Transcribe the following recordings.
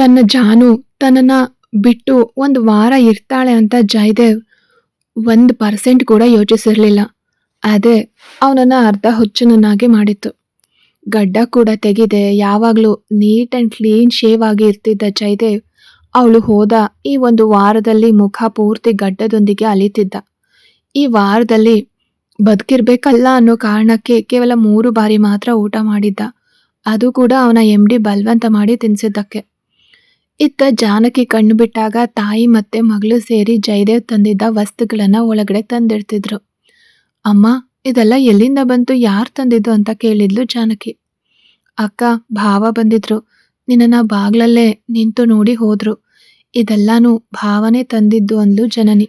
ತನ್ನ ಜಾನು ತನ್ನನ್ನ ಬಿಟ್ಟು ಒಂದು ವಾರ ಇರ್ತಾಳೆ ಅಂತ ಜಯದೇವ್ 1% ಕೂಡ ಯೋಚಿಸಿರ್ಲಿಲ್ಲ. ಅದೇ ಅವನನ್ನ ಅರ್ಧ ಹುಚ್ಚನನ್ನಾಗಿ ಮಾಡಿತ್ತು. ಗಡ್ಡ ಕೂಡ ತೆಗೆದೆ ಯಾವಾಗ್ಲೂ ನೀಟ್ ಅಂಡ್ ಕ್ಲೀನ್ ಶೇವ್ ಆಗಿ ಇರ್ತಿದ್ದ ಜಯದೇವ್ ಅವಳು ಹೋದ ಈ ಒಂದು ವಾರದಲ್ಲಿ ಮುಖ ಪೂರ್ತಿ ಗಡ್ಡದೊಂದಿಗೆ ಅಲಿತಿದ್ದ. ಈ ವಾರದಲ್ಲಿ ಬದುಕಿರ್ಬೇಕಲ್ಲ ಅನ್ನೋ ಕಾರಣಕ್ಕೆ ಕೇವಲ 3 ಬಾರಿ ಮಾತ್ರ ಊಟ ಮಾಡಿದ್ದ. ಅದು ಕೂಡ ಅವನ MD ಬಲವಂತ ಮಾಡಿ ತಿನ್ಸಿದ್ದಕ್ಕೆ. ಇತ್ತ ಜಾನಕಿ ಕಣ್ಣು ಬಿಟ್ಟಾಗ ತಾಯಿ ಮತ್ತೆ ಮಗಳು ಸೇರಿ ಜಯದೇವ್ ತಂದಿದ್ದ ವಸ್ತುಗಳನ್ನ ಒಳಗಡೆ ತಂದಿಡ್ತಿದ್ರು. ಅಮ್ಮ, ಇದೆಲ್ಲ ಎಲ್ಲಿಂದ ಬಂತು, ಯಾರು ತಂದಿದ್ದು ಅಂತ ಕೇಳಿದ್ಲು ಜಾನಕಿ. ಅಕ್ಕ, ಭಾವ ಬಂದಿದ್ರು, ನಿನ್ನನ್ನ ಬಾಗ್ಲಲ್ಲೇ ನಿಂತು ನೋಡಿ ಹೋದ್ರು. ಇದೆಲ್ಲಾನು ಭಾವನೆ ತಂದಿದ್ದು ಅಂದ್ಲು ಜನನಿ.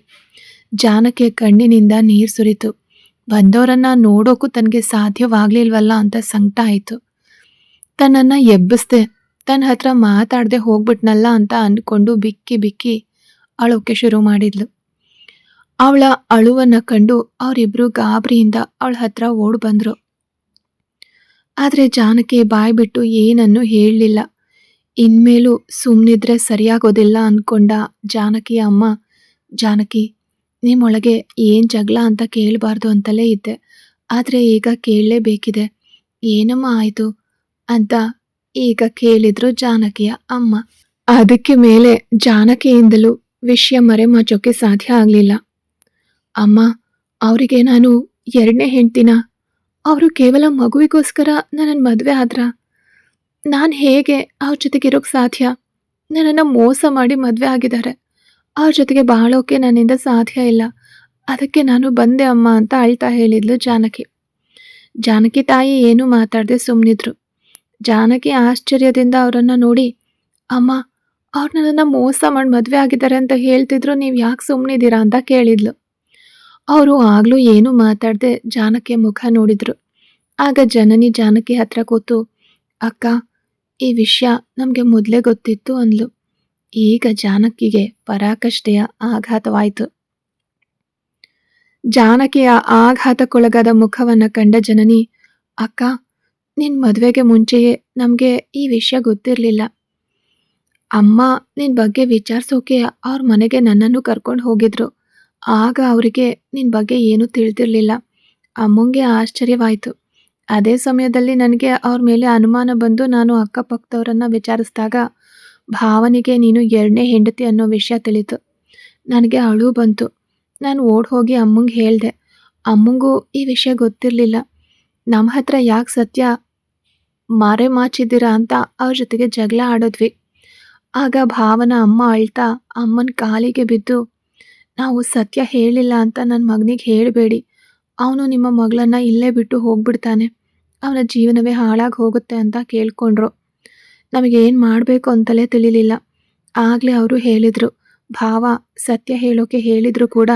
ಜಾನಕಿಯ ಕಣ್ಣಿನಿಂದ ನೀರು ಸುರಿತು. ಬಂದವರನ್ನ ನೋಡೋಕು ತನಗೆ ಸಾಧ್ಯವಾಗ್ಲಿಲ್ವಲ್ಲ ಅಂತ ಸಂಕಟ ಆಯಿತು. ತನ್ನನ್ನ ಎಬ್ಬಿಸ್ದೆ, ತನ್ನ ಹತ್ರ ಮಾತಾಡದೆ ಹೋಗ್ಬಿಟ್ನಲ್ಲ ಅಂತ ಅಂದ್ಕೊಂಡು ಬಿಕ್ಕಿ ಬಿಕ್ಕಿ ಅಳೋಕೆ ಶುರು ಮಾಡಿದ್ಲು. ಅವಳ ಅಳುವನ್ನ ಕಂಡು ಅವರಿಬ್ರು ಗಾಬರಿಯಿಂದ ಅವಳ ಹತ್ರ ಓಡ್ ಬಂದ್ರು. ಆದ್ರೆ ಜಾನಕಿ ಬಾಯ್ ಬಿಟ್ಟು ಏನನ್ನು ಹೇಳಲಿಲ್ಲ. ಇನ್ಮೇಲೂ ಸುಮ್ಮನಿದ್ರೆ ಸರಿಯಾಗೋದಿಲ್ಲ ಅನ್ಕೊಂಡ ಜಾನಕಿಯ ಅಮ್ಮ, ಜಾನಕಿ, ನಿಮ್ಮೊಳಗೆ ಏನ್ ಜಗಳ ಅಂತ ಕೇಳಬಾರ್ದು ಅಂತಲೇ ಇದ್ದೆ, ಆದ್ರೆ ಈಗ ಕೇಳಲೇಬೇಕಿದೆ, ಏನಮ್ಮ ಆಯ್ತು ಅಂತ ಈಗ ಕೇಳಿದ್ರು ಜಾನಕಿಯ ಅಮ್ಮ. ಅದಕ್ಕೆ ಮೇಲೆ ಜಾನಕಿಯಿಂದಲೂ ವಿಷಯ ಮರೆಮಾಚೋಕೆ ಸಾಧ್ಯ ಆಗ್ಲಿಲ್ಲ. ಅಮ್ಮ, ಅವರಿಗೆ ನಾನು 2ನೇ ಹೆಂಡ್ತಿನ? ಅವರು ಕೇವಲ ಮಗುವಿಗೋಸ್ಕರ ನನ್ನನ್ನು ಮದುವೆ ಆದ್ರ? ನಾನು ಹೇಗೆ ಅವ್ರ ಜೊತೆಗಿರೋಕೆ ಸಾಧ್ಯ? ನನ್ನನ್ನು ಮೋಸ ಮಾಡಿ ಮದುವೆ ಆಗಿದ್ದಾರೆ. ಅವ್ರ ಜೊತೆಗೆ ಬಾಳೋಕೆ ನನ್ನಿಂದ ಸಾಧ್ಯ ಇಲ್ಲ. ಅದಕ್ಕೆ ನಾನು ಬಂದೆ ಅಮ್ಮ ಅಂತ ಅಳ್ತಾ ಹೇಳಿದ್ಲು ಜಾನಕಿ. ಜಾನಕಿ ತಾಯಿ ಏನೂ ಮಾತಾಡದೆ ಸುಮ್ಮನಿದ್ರು. ಜಾನಕಿ ಆಶ್ಚರ್ಯದಿಂದ ಅವರನ್ನ ನೋಡಿ, ಅಮ್ಮ, ಅವ್ರು ನನ್ನನ್ನು ಮೋಸ ಮಾಡಿ ಮದುವೆ ಆಗಿದ್ದಾರೆ ಅಂತ ಹೇಳ್ತಿದ್ರು, ನೀವು ಯಾಕೆ ಸುಮ್ಮನಿದ್ದೀರಾ ಅಂತ ಕೇಳಿದ್ಲು. ಅವರು ಆಗ್ಲೂ ಏನೂ ಮಾತಾಡದೆ ಜಾನಕಿಯ ಮುಖ ನೋಡಿದ್ರು. ಆಗ ಜನನಿ ಜಾನಕಿ ಹತ್ರ ಕೂತು, ಅಕ್ಕ, ಈ ವಿಷಯ ನಮಗೆ ಮೊದಲೇ ಗೊತ್ತಿತ್ತು ಅಂದ್ಲು. ಈಗ ಜಾನಕಿಗೆ ಪರಾಕಾಷ್ಠೆಯ ಆಘಾತವಾಯಿತು. ಜಾನಕಿಯ ಆಘಾತಕ್ಕೊಳಗಾದ ಮುಖವನ್ನ ಕಂಡ ಜನನಿ, ಅಕ್ಕ, ನಿನ್ ಮದುವೆಗೆ ಮುಂಚೆಯೇ ನಮಗೆ ಈ ವಿಷಯ ಗೊತ್ತಿರಲಿಲ್ಲ. ಅಮ್ಮ ನಿನ್ ಬಗ್ಗೆ ವಿಚಾರಿಸೋಕೆ ಅವ್ರ ಮನೆಗೆ ನನ್ನನ್ನು ಕರ್ಕೊಂಡು ಹೋಗಿದ್ರು. ಆಗ ಅವರಿಗೆ ನಿನ್ ಬಗ್ಗೆ ಏನೂ ತಿಳಿದಿರಲಿಲ್ಲ. ಅಮ್ಮಂಗೆ ಆಶ್ಚರ್ಯವಾಯಿತು. ಅದೇ ಸಮಯದಲ್ಲಿ ನನಗೆ ಅವ್ರ ಮೇಲೆ ಅನುಮಾನ ಬಂದು ನಾನು ಅಕ್ಕಪಕ್ಕದವರನ್ನ ವಿಚಾರಿಸಿದಾಗ ಭಾವನಿಗೆ ನೀನು 2ನೇ ಹೆಂಡತಿ ಅನ್ನೋ ವಿಷಯ ತಿಳಿತು. ನನಗೆ ಅಳು ಬಂತು. ನಾನು ಓಡ್ ಹೋಗಿ ಅಮ್ಮಂಗೆ ಹೇಳಿದೆ. ಅಮ್ಮಂಗೂ ಈ ವಿಷಯ ಗೊತ್ತಿರಲಿಲ್ಲ. ನಮ್ಮ ಹತ್ರ ಯಾಕೆ ಸತ್ಯ ಮರೆಮಾಚಿದ್ದೀರಾ ಅಂತ ಅವ್ರ ಜೊತೆಗೆ ಜಗಳ ಆಡಿದ್ವಿ. ಆಗ ಭಾವನ ಅಮ್ಮ ಅಳ್ತಾ ಅಮ್ಮನ ಕಾಲಿಗೆ ಬಿದ್ದು, ನಾವು ಸತ್ಯ ಹೇಳಿಲ್ಲ ಅಂತ ನನ್ನ ಮಗನಿಗೆ ಹೇಳಬೇಡಿ, ಅವನು ನಿಮ್ಮ ಮಗಳನ್ನ ಇಲ್ಲೇ ಬಿಟ್ಟು ಹೋಗ್ಬಿಡ್ತಾನೆ, ಅವನ ಜೀವನವೇ ಹಾಳಾಗಿ ಹೋಗುತ್ತೆ ಅಂತ ಕೇಳ್ಕೊಂಡ್ರು. ನಮಗೇನು ಮಾಡಬೇಕು ಅಂತಲೇ ತಿಳಿಲಿಲ್ಲ. ಆಗಲೇ ಅವರು ಹೇಳಿದರು, ಭಾವ ಸತ್ಯ ಹೇಳೋಕೆ ಹೇಳಿದ್ರು ಕೂಡ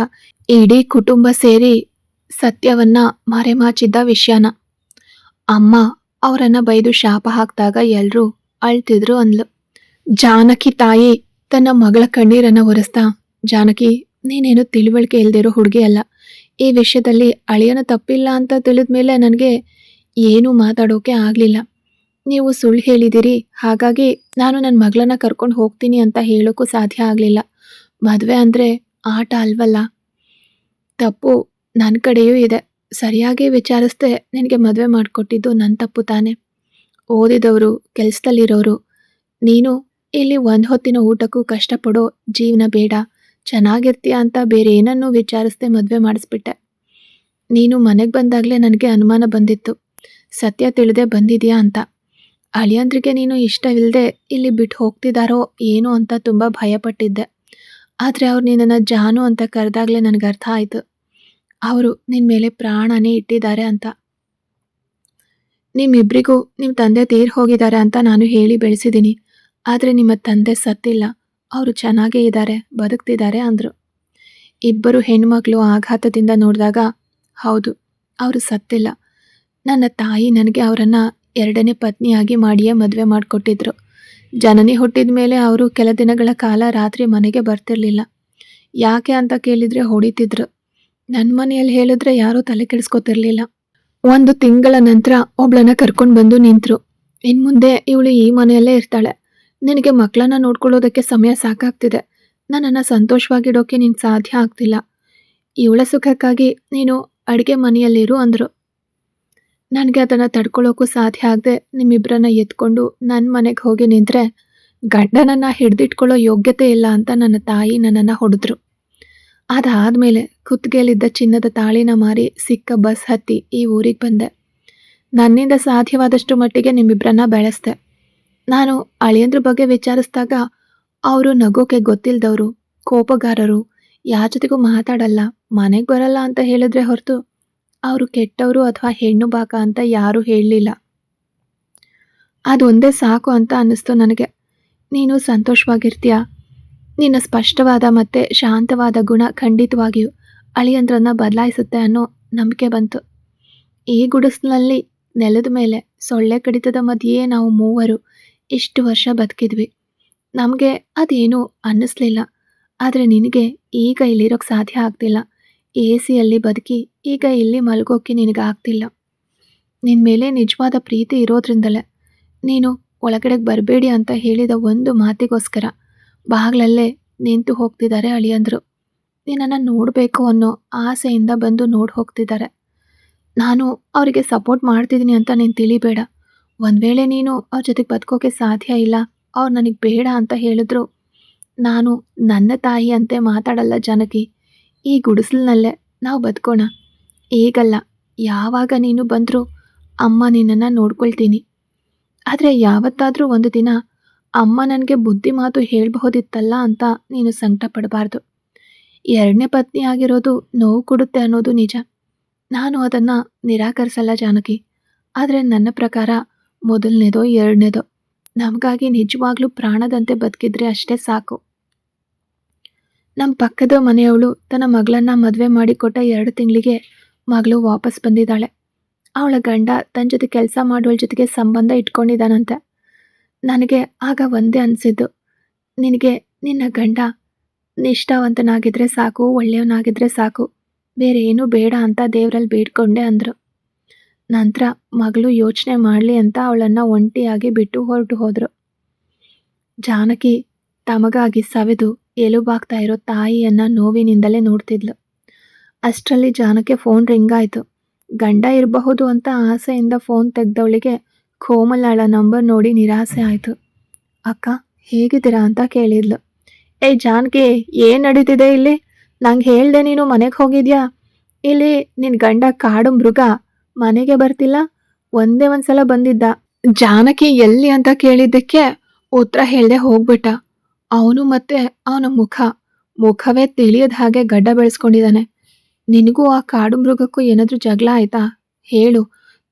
ಇಡೀ ಕುಟುಂಬ ಸೇರಿ ಸತ್ಯವನ್ನ ಮರೆಮಾಚಿದ್ದ ವಿಷಯನ. ಅಮ್ಮ ಅವರನ್ನ ಬೈದು ಶಾಪ ಹಾಕಿದಾಗ ಎಲ್ಲರೂ ಅಳ್ತಿದ್ರು ಅಂದ್ಲು. ಜಾನಕಿ ತಾಯಿ ತನ್ನ ಮಗಳ ಕಣ್ಣೀರನ್ನ ಒರೆಸ್ತಾ, ಜಾನಕಿ, ನೀನೇನು ತಿಳುವಳಿಕೆ ಇಲ್ದಿರೋ ಹುಡುಗಿ ಅಲ್ಲ. ಈ ವಿಷಯದಲ್ಲಿ ಅಳಿಯನ ತಪ್ಪಿಲ್ಲ ಅಂತ ತಿಳಿದ ಮೇಲೆ ನನಗೆ ಏನೂ ಮಾತಾಡೋಕೆ ಆಗಲಿಲ್ಲ. ನೀವು ಸುಳ್ಳು ಹೇಳಿದಿರಿ, ಹಾಗಾಗಿ ನಾನು ನನ್ನ ಮಗಳನ್ನ ಕರ್ಕೊಂಡು ಹೋಗ್ತೀನಿ ಅಂತ ಹೇಳೋಕ್ಕೂ ಸಾಧ್ಯ ಆಗಲಿಲ್ಲ. ಮದುವೆ ಅಂದರೆ ಆಟ ಅಲ್ವಲ್ಲ. ತಪ್ಪು ನನ್ನ ಕಡೆಯೂ ಇದೆ. ಸರಿಯಾಗಿ ವಿಚಾರಿಸ್ದೆ ನಿನಗೆ ಮದುವೆ ಮಾಡಿಕೊಟ್ಟಿದ್ದು ನನ್ನ ತಪ್ಪು ತಾನೆ. ಓದಿದವರು, ಕೆಲಸದಲ್ಲಿರೋರು, ನೀನು ಇಲ್ಲಿ 1 ಹೊತ್ತಿನ ಊಟಕ್ಕೂ ಕಷ್ಟಪಡೋ ಜೀವನ ಬೇಡ, ಚೆನ್ನಾಗಿರ್ತೀಯ ಅಂತ ಬೇರೆ ಏನನ್ನೂ ವಿಚಾರಿಸ್ದೆ ಮದುವೆ ಮಾಡಿಸ್ಬಿಟ್ಟೆ. ನೀನು ಮನೆಗೆ ಬಂದಾಗಲೇ ನನಗೆ ಅನುಮಾನ ಬಂದಿತ್ತು, ಸತ್ಯ ತಿಳಿದೇ ಬಂದಿದೆಯಾ ಅಂತ. ಅಳಿಯಂದ್ರಿಗೆ ನೀನು ಇಷ್ಟವಿಲ್ಲದೆ ಇಲ್ಲಿ ಬಿಟ್ಟು ಹೋಗ್ತಿದ್ದಾರೋ ಏನೋ ಅಂತ ತುಂಬ ಭಯಪಟ್ಟಿದ್ದೆ. ಆದರೆ ಅವ್ರು ನಿನ್ನನ್ನು ಜಾನು ಅಂತ ಕರೆದಾಗಲೇ ನನಗೆ ಅರ್ಥ ಆಯಿತು, ಅವರು ನಿನ್ನ ಮೇಲೆ ಪ್ರಾಣನೇ ಇಟ್ಟಿದ್ದಾರೆ ಅಂತ. ನಿಮ್ಮಿಬ್ಬರಿಗೂ ನಿಮ್ಮ ತಂದೆ ತೀರ್ ಹೋಗಿದ್ದಾರೆ ಅಂತ ನಾನು ಹೇಳಿ ಬೆಳೆಸಿದ್ದೀನಿ. ಆದರೆ ನಿಮ್ಮ ತಂದೆ ಸತ್ತಿಲ್ಲ, ಅವರು ಚೆನ್ನಾಗೇ ಇದ್ದಾರೆ, ಬದುಕ್ತಿದ್ದಾರೆ ಅಂದರು. ಇಬ್ಬರು ಹೆಣ್ಮಕ್ಳು ಆಘಾತದಿಂದ ನೋಡಿದಾಗ, ಹೌದು, ಅವರು ಸತ್ತಿಲ್ಲ. ನನ್ನ ತಾಯಿ ನನಗೆ ಅವರನ್ನು 2ನೇ ಪತ್ನಿಯಾಗಿ ಮಾಡಿಯೇ ಮದುವೆ ಮಾಡಿಕೊಟ್ಟಿದ್ರು. ಜನನಿ ಹುಟ್ಟಿದ ಮೇಲೆ ಅವರು ಕೆಲ ದಿನಗಳ ಕಾಲ ರಾತ್ರಿ ಮನೆಗೆ ಬರ್ತಿರ್ಲಿಲ್ಲ. ಯಾಕೆ ಅಂತ ಕೇಳಿದರೆ ಹೊಡಿತಿದ್ರು. ನನ್ನ ಮನೆಯಲ್ಲಿ ಹೇಳಿದ್ರೆ ಯಾರೂ ತಲೆ ಕೆಡಿಸ್ಕೊತಿರ್ಲಿಲ್ಲ. 1 ತಿಂಗಳ ನಂತರ ಒಬ್ಳನ್ನ ಕರ್ಕೊಂಡು ಬಂದು ನಿಂತರು. ಇನ್ನು ಮುಂದೆ ಇವಳು ಈ ಮನೆಯಲ್ಲೇ ಇರ್ತಾಳೆ, ನಿನಗೆ ಮಕ್ಕಳನ್ನ ನೋಡ್ಕೊಳ್ಳೋದಕ್ಕೆ ಸಮಯ ಸಾಕಾಗ್ತಿದೆ. ನನ್ನನ್ನು ಸಂತೋಷವಾಗಿಡೋಕೆ ನೀನು ಸಾಧ್ಯ ಆಗ್ತಿಲ್ಲ. ಇವಳ ಸುಖಕ್ಕಾಗಿ ನೀನು ಅಡುಗೆ ಮನೆಯಲ್ಲಿರು ಅಂದರು. ನನಗೆ ಅದನ್ನು ತಡ್ಕೊಳ್ಳೋಕ್ಕೂ ಸಾಧ್ಯ ಆಗದೆ ನಿಮ್ಮಿಬ್ಬರನ್ನ ಎತ್ಕೊಂಡು ನನ್ನ ಮನೆಗೆ ಹೋಗಿ ನಿಂತರೆ ಗಂಡನನ್ನು ಹಿಡಿದಿಟ್ಕೊಳ್ಳೋ ಯೋಗ್ಯತೆ ಇಲ್ಲ ಅಂತ ನನ್ನ ತಾಯಿ ನನ್ನನ್ನು ಹೊಡೆದ್ರು. ಅದಾದಮೇಲೆ ಕುತ್ತಿಗೆಯಲ್ಲಿದ್ದ ಚಿನ್ನದ ತಾಳಿನ ಮಾರಿ ಸಿಕ್ಕ ಬಸ್ ಹತ್ತಿ ಈ ಊರಿಗೆ ಬಂದೆ. ನನ್ನಿಂದ ಸಾಧ್ಯವಾದಷ್ಟು ಮಟ್ಟಿಗೆ ನಿಮ್ಮಿಬ್ಬರನ್ನ ಬೆಳೆಸ್ದೆ. ನಾನು ಅಳಿಯಂದ್ರ ಬಗ್ಗೆ ವಿಚಾರಿಸಿದಾಗ ಅವರು ನಗೋಕೆ ಗೊತ್ತಿಲ್ಲದವರು, ಕೋಪಗಾರರು, ಯಾರ ಜೊತೆಗೂ ಮಾತಾಡಲ್ಲ, ಮನೆಗೆ ಬರಲ್ಲ ಅಂತ ಹೇಳಿದ್ರೆ ಹೊರತು ಅವರು ಕೆಟ್ಟವರು ಅಥವಾ ಹೆಣ್ಣು ಬಾಕ ಅಂತ ಯಾರೂ ಹೇಳಲಿಲ್ಲ. ಅದೊಂದೇ ಸಾಕು ಅಂತ ಅನ್ನಿಸ್ತು ನನಗೆ. ನೀನು ಸಂತೋಷವಾಗಿರ್ತೀಯ. ನಿನ್ನ ಸ್ಪಷ್ಟವಾದ ಮತ್ತು ಶಾಂತವಾದ ಗುಣ ಖಂಡಿತವಾಗಿಯೂ ಅಳಿಯಂದ್ರನ್ನ ಬದಲಾಯಿಸುತ್ತೆ ಅನ್ನೋ ನಂಬಿಕೆ ಬಂತು. ಈ ಗುಡಿಸ್ಲಿನಲ್ಲಿ ನೆಲದ ಮೇಲೆ ಸೊಳ್ಳೆ ಕಡಿತದ ಮಧ್ಯೆಯೇ ನಾವು ಮೂವರು ಇಷ್ಟು ವರ್ಷ ಬದುಕಿದ್ವಿ. ನಮಗೆ ಅದೇನೂ ಅನ್ನಿಸ್ಲಿಲ್ಲ. ಆದರೆ ನಿನಗೆ ಈಗ ಇಲ್ಲಿರೋಕ್ಕೆ ಸಾಧ್ಯ ಆಗ್ತಿಲ್ಲ. ಎ ಸಿಯಲ್ಲಿ ಬದುಕಿ ಈಗ ಇಲ್ಲಿ ಮಲಗೋಕ್ಕೆ ನಿನಗಾಗ್ತಿಲ್ಲ. ನಿನ್ನ ಮೇಲೆ ನಿಜವಾದ ಪ್ರೀತಿ ಇರೋದ್ರಿಂದಲೇ ನೀನು ಒಳಗಡೆಗೆ ಬರಬೇಡಿ ಅಂತ ಹೇಳಿದ ಒಂದು ಮಾತಿಗೋಸ್ಕರ ಬಾಗಿಲಲ್ಲೇ ನಿಂತು ಹೋಗ್ತಿದ್ದಾರೆ ಅಳಿಯಂದರು. ನಿನ್ನನ್ನು ನೋಡಬೇಕು ಅನ್ನೋ ಆಸೆಯಿಂದ ಬಂದು ನೋಡಿ ಹೋಗ್ತಿದ್ದಾರೆ. ನಾನು ಅವರಿಗೆ ಸಪೋರ್ಟ್ ಮಾಡ್ತಿದ್ದೀನಿ ಅಂತ ನೀನು ತಿಳಿಬೇಡ. ಒಂದು ವೇಳೆ ನೀನು ಅವ್ರ ಜೊತೆಗೆ ಬದುಕೋಕೆ ಸಾಧ್ಯ ಇಲ್ಲ, ಅವ್ರು ನನಗೆ ಬೇಡ ಅಂತ ಹೇಳಿದ್ರು, ನಾನು ನನ್ನ ತಾಯಿಯಂತೆ ಮಾತಾಡಲ್ಲ ಜಾನಕಿ. ಈ ಗುಡಿಸಲಿನಲ್ಲೇ ನಾವು ಬದುಕೋಣ. ಈಗಲ್ಲ, ಯಾವಾಗ ನೀನು ಬಂದರೂ ಅಮ್ಮ ನಿನ್ನನ್ನು ನೋಡ್ಕೊಳ್ತೀನಿ. ಆದರೆ ಯಾವತ್ತಾದರೂ ಒಂದು ದಿನ ಅಮ್ಮ ನನಗೆ ಬುದ್ಧಿ ಮಾತು ಹೇಳಬಹುದಿತ್ತಲ್ಲ ಅಂತ ನೀನು ಸಂಕಟ ಪಡಬಾರ್ದು. ಎರಡನೇ ಪತ್ನಿ ಆಗಿರೋದು ನೋವು ಕೊಡುತ್ತೆ ಅನ್ನೋದು ನಿಜ. ನಾನು ಅದನ್ನು ನಿರಾಕರಿಸಲ್ಲ ಜಾನಕಿ. ಆದರೆ ನನ್ನ ಪ್ರಕಾರ ಮೊದಲನೇದೋ ಎರಡನೇದೋ ನಮಗಾಗಿ ನಿಜವಾಗ್ಲೂ ಪ್ರಾಣದಂತೆ ಬದುಕಿದ್ರೆ ಅಷ್ಟೇ ಸಾಕು. ನಮ್ಮ ಪಕ್ಕದ ಮನೆಯವಳು ತನ್ನ ಮಗಳನ್ನು ಮದುವೆ ಮಾಡಿಕೊಟ್ಟ 2 ತಿಂಗಳಿಗೆ ಮಗಳು ವಾಪಸ್ ಬಂದಿದ್ದಾಳೆ. ಅವಳ ಗಂಡ ತನ್ನ ಜೊತೆ ಕೆಲಸ ಮಾಡೋಳ ಜೊತೆಗೆ ಸಂಬಂಧ ಇಟ್ಕೊಂಡಿದ್ದಾನಂತೆ. ನನಗೆ ಆಗ ಒಂದೇ ಅನಿಸಿದ್ದು, ನಿನಗೆ ನಿನ್ನ ಗಂಡ ನಿಷ್ಠಾವಂತನಾಗಿದ್ದರೆ ಸಾಕು, ಒಳ್ಳೆಯವನಾಗಿದ್ದರೆ ಸಾಕು, ಬೇರೆ ಏನೂ ಬೇಡ ಅಂತ ದೇವರಲ್ಲಿ ಬೇಡ್ಕೊಂಡೆ ಅಂದರು. ನಂತರ ಮಗಳು ಯೋಚನೆ ಮಾಡಲಿ ಅಂತ ಅವಳನ್ನು ಒಂಟಿಯಾಗಿ ಬಿಟ್ಟು ಹೊರಟು ಹೋದರು. ಜಾನಕಿ ತಮಗಾಗಿ ಸವೆದು ಎಲುಬಾಗ್ತಾ ಇರೋ ತಾಯಿಯನ್ನು ನೋವಿನಿಂದಲೇ ನೋಡ್ತಿದ್ಲು. ಅಷ್ಟರಲ್ಲಿ ಜಾನಕಿ ಫೋನ್ ರಿಂಗ್ ಆಯಿತು. ಗಂಡ ಇರಬಹುದು ಅಂತ ಆಸೆಯಿಂದ ಫೋನ್ ತೆಗೆದವಳಿಗೆ ಕೋಮಲಾಳ ನಂಬರ್ ನೋಡಿ ನಿರಾಸೆ ಆಯಿತು. ಅಕ್ಕ ಹೇಗಿದ್ದೀರಾ ಅಂತ ಕೇಳಿದ್ಲು. ಏಯ್ ಜಾನಕಿ, ಏನು ನಡೀತಿದೆ ಇಲ್ಲಿ? ನಂಗೆ ಹೇಳ್ದೆ ನೀನು ಮನೆಗೆ ಹೋಗಿದ್ಯಾ? ಇಲ್ಲಿ ನಿನ್ನ ಗಂಡ ಕಾಡು ಮೃಗ, ಮನೆಗೆ ಬರ್ತಿಲ್ಲ. ಒಂದೇ ಒಂದ್ಸಲ ಬಂದಿದ್ದ. ಜಾನಕಿ ಎಲ್ಲಿ ಅಂತ ಕೇಳಿದ್ದಕ್ಕೆ ಉತ್ತರ ಹೇಳ್ದೆ ಹೋಗ್ಬಿಟ್ಟ. ಅವನು ಮತ್ತೆ ಅವನ ಮುಖವೇ ತಿಳಿಯದ ಹಾಗೆ ಗಡ್ಡ ಬೆಳೆಸ್ಕೊಂಡಿದ್ದಾನೆ. ನಿನಗೂ ಆ ಕಾಡು ಮೃಗಕ್ಕೂ ಏನಾದರೂ ಜಗಳ ಆಯ್ತಾ? ಹೇಳು,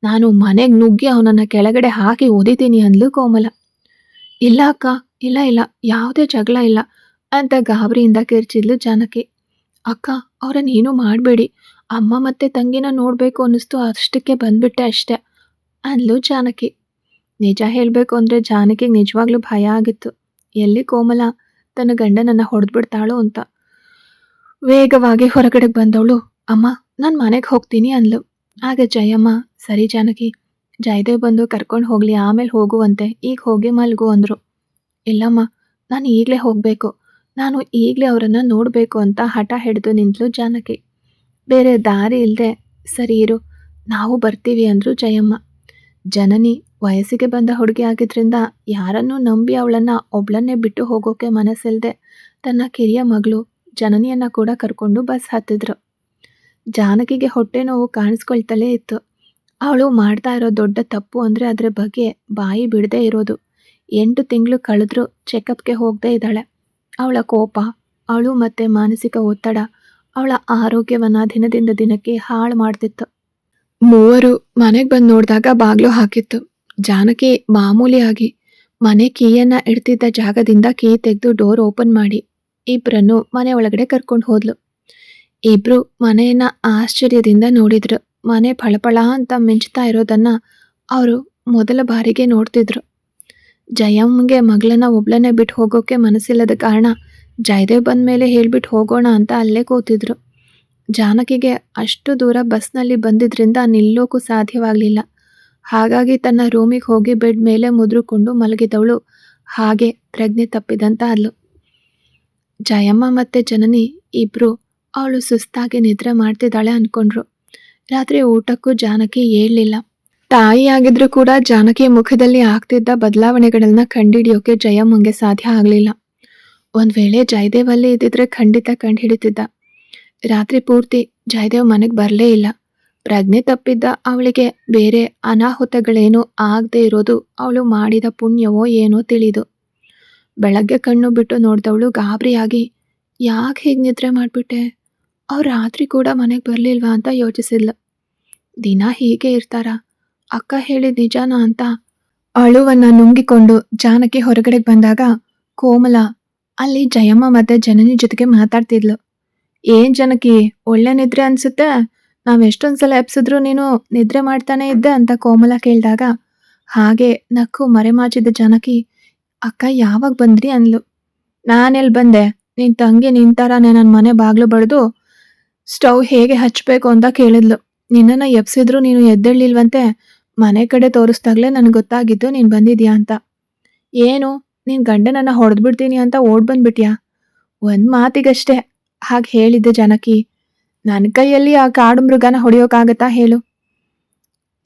ನಾನು ಮನೆಗೆ ನುಗ್ಗಿ ಅವನನ್ನು ಕೆಳಗಡೆ ಹಾಕಿ ಒದಿತೀನಿ ಅಂದ್ಲು ಕೋಮಲ. ಇಲ್ಲ ಅಕ್ಕ, ಇಲ್ಲ ಇಲ್ಲ, ಯಾವುದೇ ಜಗಳ ಇಲ್ಲ ಅಂತ ಗಾಬರಿಯಿಂದ ಕಿರ್ಚಿದ್ಲು ಜಾನಕಿ. ಅಕ್ಕ, ಅವರನ್ನೇನೂ ಮಾಡಬೇಡಿ, ಅಮ್ಮ ಮತ್ತೆ ತಂಗಿನ ನೋಡಬೇಕು ಅನ್ನಿಸ್ತು, ಅಷ್ಟಕ್ಕೆ ಬಂದ್ಬಿಟ್ಟೆ ಅಷ್ಟೆ ಅಂದ್ಲು ಜಾನಕಿ. ನಿಜ ಹೇಳಬೇಕು ಅಂದರೆ ಜಾನಕಿಗೆ ನಿಜವಾಗ್ಲೂ ಭಯ ಆಗಿತ್ತು. ಎಲ್ಲಿ ಕೋಮಲ ತನ್ನ ಗಂಡನನ್ನು ಹೊಡೆದ್ಬಿಡ್ತಾಳೋ ಅಂತ. ವೇಗವಾಗಿ ಹೊರಗಡೆಗೆ ಬಂದವಳು, ಅಮ್ಮ ನಾನು ಮನೆಗೆ ಹೋಗ್ತೀನಿ ಅಂದ್ಲು. ಆಗ ಜಯಮ್ಮ, ಸರಿ ಜಾನಕಿ, ಜಯದೇವ್ ಬಂದು ಕರ್ಕೊಂಡು ಹೋಗಲಿ, ಆಮೇಲೆ ಹೋಗುವಂತೆ, ಈಗ ಹೋಗಿ ಮಲ್ಗು ಅಂದರು. ಇಲ್ಲಮ್ಮ, ನಾನು ಈಗಲೇ ಹೋಗಬೇಕು, ನಾನು ಈಗಲೇ ಅವರನ್ನು ನೋಡಬೇಕು ಅಂತ ಹಠ ಹಿಡಿದು ನಿಂತಲು ಜಾನಕಿ. ಬೇರೆ ದಾರಿ ಇಲ್ಲದೆ, ಸರಿ ಇರು, ನಾವು ಬರ್ತೀವಿ ಅಂದರು ಜಯಮ್ಮ. ಜನನಿ ವಯಸ್ಸಿಗೆ ಬಂದ ಹುಡುಗಿ ಆಗಿದ್ರಿಂದ ಯಾರನ್ನೂ ನಂಬಿ ಅವಳನ್ನು ಒಬ್ಳನ್ನೇ ಬಿಟ್ಟು ಹೋಗೋಕೆ ಮನಸ್ಸಿಲ್ಲದೆ ತನ್ನ ಕಿರಿಯ ಮಗಳು ಜನನಿಯನ್ನು ಕೂಡ ಕರ್ಕೊಂಡು ಬಸ್ ಹತ್ತಿದ್ರು. ಜಾನಕಿಗೆ ಹೊಟ್ಟೆ ನೋವು ಕಾಣಿಸ್ಕೊಳ್ತಲೇ ಇತ್ತು. ಅವಳು ಮಾಡ್ತಾ ಇರೋ ದೊಡ್ಡ ತಪ್ಪು ಅಂದರೆ ಅದರ ಬಗ್ಗೆ ಬಾಯಿ ಬಿಡದೇ ಇರೋದು. 8 ತಿಂಗಳು ಕಳೆದ್ರೂ ಚೆಕಪ್ಗೆ ಹೋಗದೇ ಇದ್ದಾಳೆ. ಅವಳ ಕೋಪ, ಅವಳು ಮತ್ತು ಮಾನಸಿಕ ಒತ್ತಡ ಅವಳ ಆರೋಗ್ಯವನ್ನು ದಿನದಿಂದ ದಿನಕ್ಕೆ ಹಾಳು ಮಾಡ್ತಿತ್ತು. ಮೂವರು ಮನೆಗೆ ಬಂದು ನೋಡಿದಾಗ ಬಾಗಿಲು ಹಾಕಿತ್ತು. ಜಾನಕಿ ಮಾಮೂಲಿಯಾಗಿ ಮನೆ ಕೀಯನ್ನು ಇಡ್ತಿದ್ದ ಜಾಗದಿಂದ ಕೀ ತೆಗೆದು ಡೋರ್ ಓಪನ್ ಮಾಡಿ ಇಬ್ಬರನ್ನು ಮನೆ ಒಳಗಡೆ ಕರ್ಕೊಂಡು ಹೋದ್ಲು. ಇಬ್ರು ಮನೆಯನ್ನ ಆಶ್ಚರ್ಯದಿಂದ ನೋಡಿದ್ರು. ಮನೆ ಫಳಫಳ ಅಂತ ಮಿಂಚ್ತಾ ಇರೋದನ್ನ ಅವರು ಮೊದಲ ಬಾರಿಗೆ ನೋಡ್ತಿದ್ರು. ಜಯಮ್ಮಗೆ ಮಗಳನ್ನ ಒಬ್ಳನ್ನೇ ಬಿಟ್ಟು ಹೋಗೋಕೆ ಮನಸ್ಸಿಲ್ಲದ ಕಾರಣ ಜಯದೇವ್ ಬಂದ ಮೇಲೆ ಹೇಳ್ಬಿಟ್ಟು ಹೋಗೋಣ ಅಂತ ಅಲ್ಲೇ ಕೂತಿದ್ರು. ಜಾನಕಿಗೆ ಅಷ್ಟು ದೂರ ಬಸ್ನಲ್ಲಿ ಬಂದಿದ್ರಿಂದ ನಿಲ್ಲೋಕ್ಕೂ ಸಾಧ್ಯವಾಗಲಿಲ್ಲ. ಹಾಗಾಗಿ ತನ್ನ ರೂಮಿಗೆ ಹೋಗಿ ಬೆಡ್ ಮೇಲೆ ಮುದ್ರುಕೊಂಡು ಮಲಗಿದವಳು ಹಾಗೆ ಪ್ರಜ್ಞೆ ತಪ್ಪಿದಂತ ಅದ್ಲು. ಜಯಮ್ಮ ಮತ್ತೆ ಜನನಿ ಇಬ್ರು ಅವಳು ಸುಸ್ತಾಗಿ ನಿದ್ರೆ ಮಾಡ್ತಿದ್ದಾಳೆ ಅನ್ಕೊಂಡ್ರು. ರಾತ್ರಿ ಊಟಕ್ಕೂ ಜಾನಕಿ ಏಳ್ಲಿಲ್ಲ. ತಾಯಿಯಾಗಿದ್ರು ಕೂಡ ಜಾನಕಿ ಮುಖದಲ್ಲಿ ಆಗ್ತಿದ್ದ ಬದಲಾವಣೆಗಳನ್ನ ಕಂಡಿಡಿಯೋಕೆ ಜಯಮ್ಮಂಗೆ ಸಾಧ್ಯ ಆಗ್ಲಿಲ್ಲ. ಒಂದ್ ವೇಳೆ ಜಯದೇವ್ ಅಲ್ಲಿ ಇದ್ದಿದ್ರೆ ಖಂಡಿತ ಕಂಡುಹಿಡಿತಿದ್ದ. ರಾತ್ರಿ ಪೂರ್ತಿ ಜಯದೇವ್ ಮನೆಗ್ ಬರ್ಲೇ ಇಲ್ಲ. ಪ್ರಜ್ಞೆ ತಪ್ಪಿದ್ದ ಅವಳಿಗೆ ಬೇರೆ ಅನಾಹುತಗಳೇನು ಆಗದೆ ಇರೋದು ಅವಳು ಮಾಡಿದ ಪುಣ್ಯವೋ ಏನೋ ತಿಳಿದು. ಬೆಳಗ್ಗೆ ಕಣ್ಣು ಬಿಟ್ಟು ನೋಡ್ದವಳು ಗಾಬರಿಯಾಗಿ ಯಾಕೆ ಹೀಗೆ ನಿದ್ರೆ ಮಾಡ್ಬಿಟ್ಟೆ, ಅವ್ರು ರಾತ್ರಿ ಕೂಡ ಮನೆಗೆ ಬರ್ಲಿಲ್ವಾ ಅಂತ ಯೋಚಿಸಿದ್ಲು. ದಿನ ಹೀಗೆ ಇರ್ತಾರ, ಅಕ್ಕ ಹೇಳಿದ ನಿಜಾನ ಅಂತ ಅಳುವನ್ನ ನುಂಗಿಕೊಂಡು ಜಾನಕಿ ಹೊರಗಡೆಗೆ ಬಂದಾಗ ಕೋಮಲ ಅಲ್ಲಿ ಜಯಮ್ಮ ಮತ್ತೆ ಜನನಿ ಜೊತೆಗೆ ಮಾತಾಡ್ತಿದ್ಲು. ಏನ್ ಜನಕಿ, ಒಳ್ಳೆ ನಿದ್ರೆ ಅನ್ಸುತ್ತೆ, ನಾವ್ ಎಷ್ಟೊಂದ್ಸಲ ಎಪ್ಸಿದ್ರು ನೀನು ನಿದ್ರೆ ಮಾಡ್ತಾನೆ ಇದ್ದೆ ಅಂತ ಕೋಮಲ ಕೇಳಿದಾಗ ಹಾಗೆ ನಕ್ಕು ಮರೆಮಾಚಿದ ಜಾನಕಿ, ಅಕ್ಕ ಯಾವಾಗ ಬಂದ್ರಿ ಅನ್ಲು. ನಾನೆಲ್ಲಿ ಬಂದೆ, ನಿನ್ ತಂಗಿ ನಿಂತಾರಾನೆ ನನ್ನ ಮನೆ ಬಾಗ್ಲು ಬಡ್ದು ಸ್ಟವ್ ಹೇಗೆ ಹಚ್ಬೇಕು ಅಂತ ಕೇಳಿದ್ಲು. ನಿನ್ನನ್ನ ಎಪ್ಸಿದ್ರು ನೀನು ಎದ್ದೇಳಿಲ್ವಂತೆ. ಮನೆ ಕಡೆ ತೋರಿಸ್ದಾಗ್ಲೇ ನನ್ಗೆ ಗೊತ್ತಾಗಿದ್ದು ನೀನ್ ಬಂದಿದ್ಯಾ ಅಂತ. ಏನು, ನಿನ್ ಗಂಡನನ್ನ ಹೊಡೆದ್ಬಿಡ್ತೀನಿ ಅಂತ ಓಡ್ ಬಂದ್ಬಿಟ್ಯಾ? ಒಂದ್ ಮಾತಿಗಷ್ಟೇ ಹಾಗೆ ಹೇಳಿದ್ದೆ ಜಾನಕಿ. ನನ್ನ ಕೈಯಲ್ಲಿ ಆ ಕಾಡು ಮೃಗನ ಹೊಡೆಯೋಕ್ಕಾಗತ್ತಾ ಹೇಳು?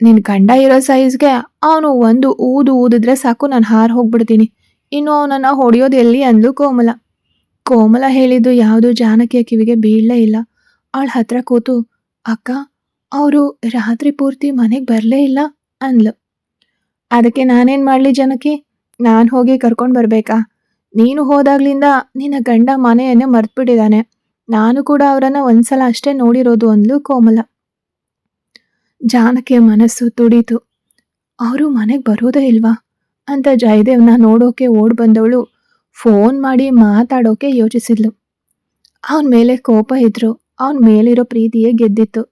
ನಿನ್ ಗಂಡ ಇರೋ ಸೈಜ್ಗೆ ಅವನು ಒಂದು ಊದಿದ್ರೆ ಸಾಕು ನಾನು ಹಾರ್ ಹೋಗ್ಬಿಡ್ತೀನಿ. ಇನ್ನು ಅವನನ್ನ ಹೊಡೆಯೋದು ಎಲ್ಲಿ ಅಂದ್ಲು ಕೋಮಲ. ಕೋಮಲ ಹೇಳಿದ್ದು ಯಾವುದು ಜಾನಕಿಯ ಕಿವಿಗೆ ಬೀಳಲೇ ಇಲ್ಲ. ಅವಳ ಹತ್ರ ಕೂತು, ಅಕ್ಕ ಅವರು ರಾತ್ರಿ ಪೂರ್ತಿ ಮನೆಗೆ ಬರಲೇ ಇಲ್ಲ ಅಂದ್ಲು. ಅದಕ್ಕೆ ನಾನೇನ್ ಮಾಡ್ಲಿ ಜಾನಕಿ, ನಾನು ಹೋಗಿ ಕರ್ಕೊಂಡು ಬರ್ಬೇಕಾ? ನೀನು ಹೋದಾಗ್ಲಿಂದ ನಿನ್ನ ಗಂಡ ಮನೆಯನ್ನೇ ಮರ್ತ್ಬಿಟ್ಟಿದ್ದಾನೆ. ನಾನು ಕೂಡ ಅವರನ್ನ ಒಂದ್ಸಲ ಅಷ್ಟೇ ನೋಡಿರೋದು ಅಂದ್ಲು ಕೋಮಲ. ಜಾನಕಿಯ ಮನಸ್ಸು ತುಡಿತು. ಅವರು ಮನೆಗೆ ಬರೋದೇ ಇಲ್ವಾ ಅಂತ ಜಯದೇವ್ನ ನೋಡೋಕೆ ಓಡ್ ಬಂದವಳು ಫೋನ್ ಮಾಡಿ ಮಾತಾಡೋಕೆ ಯೋಚಿಸಿದ್ಲು. ಅವನ ಮೇಲೆ ಕೋಪ ಇದ್ರು, ಅವನ ಮೇಲಿರೋ ಪ್ರೀತಿಯೇ ಗೆದ್ದಿತ್ತು.